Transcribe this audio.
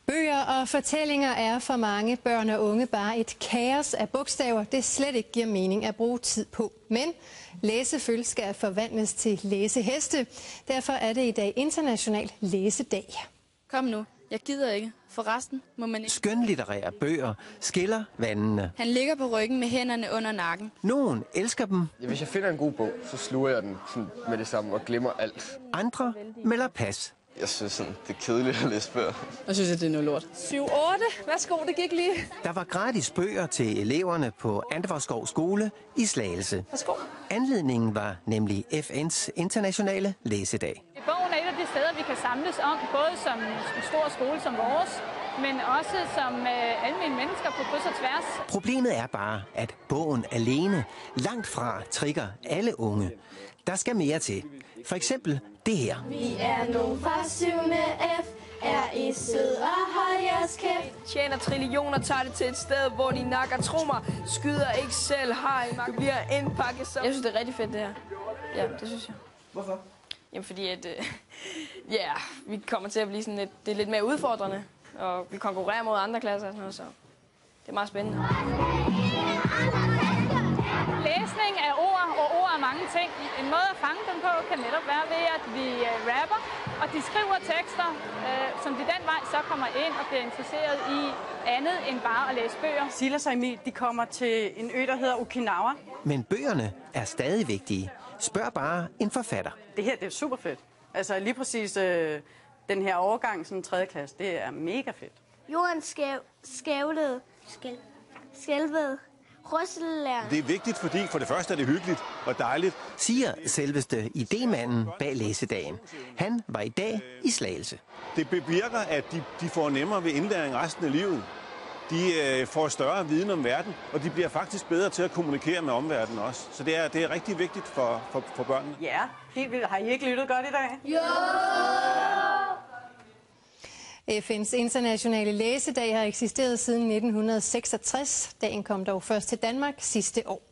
Bøger og fortællinger er for mange børn og unge bare et kaos af bogstaver, det slet ikke giver mening at bruge tid på. Men læseføl skal forvandles til læseheste. Derfor er det i dag international læsedag. Kom nu, jeg gider ikke. Forresten må man ikke. Skønlitterære bøger skiller vandene. Han ligger på ryggen med hænderne under nakken. Nogen elsker dem. Hvis jeg finder en god bog, så sluger jeg den med det samme og glemmer alt. Andre melder pas. Jeg synes sådan, det er kedeligt at læse bøger. Jeg synes, at det er noget lort. 7-8. Værsgo, det gik lige. Der var gratis bøger til eleverne på Antvorskov skole i Slagelse. Værsgo. Anledningen var nemlig FN's internationale læsedag. Bogen er et af de steder, vi kan samles om, både som en stor skole som vores, men også som almindelige mennesker på kryds og tværs. Problemet er bare, at bogen alene langt fra trigger alle unge. Der skal mere til. For eksempel det her. Vi er nogen fra 7. F. Er I sød og hold jeres kæft. Tjener trillioner, tager det til et sted, hvor de nakker. Tro mig, skyder ikke selv hej. Du bliver indpakket som... Jeg synes, det er rigtig fedt, det her. Ja, det synes jeg. Hvorfor? Jamen, fordi at... vi kommer til at blive sådan lidt... Det er lidt mere udfordrende. Og vi konkurrerer mod andre klasser og sådan noget, så... Det er meget spændende. Læsning af ord, og ord er mange ting. En måde at fange dem på kan netop være ved, at vi rapper, og de skriver tekster, som de den vej så kommer ind og bliver interesseret i andet end bare at læse bøger. Silas og Emil, de kommer til en ø, der hedder Okinawa. Men bøgerne er stadig vigtige. Spørg bare en forfatter. Det her, det er super fedt. Altså lige præcis den her overgang, sådan 3. klasse, det er mega fedt. Jorden skælvede. Rystelærn. Det er vigtigt, fordi for det første er det hyggeligt og dejligt. Siger selveste idémanden bag læsedagen. Han var i dag i Slagelse. Det bevirker, at de får nemmere ved indlæring resten af livet. De får større viden om verden, og de bliver faktisk bedre til at kommunikere med omverdenen også. Så det er rigtig vigtigt for børnene. Ja, helt vildt. Har I ikke lyttet godt i dag? Jo! FN's internationale læsedag har eksisteret siden 1966. Dagen kom dog først til Danmark sidste år.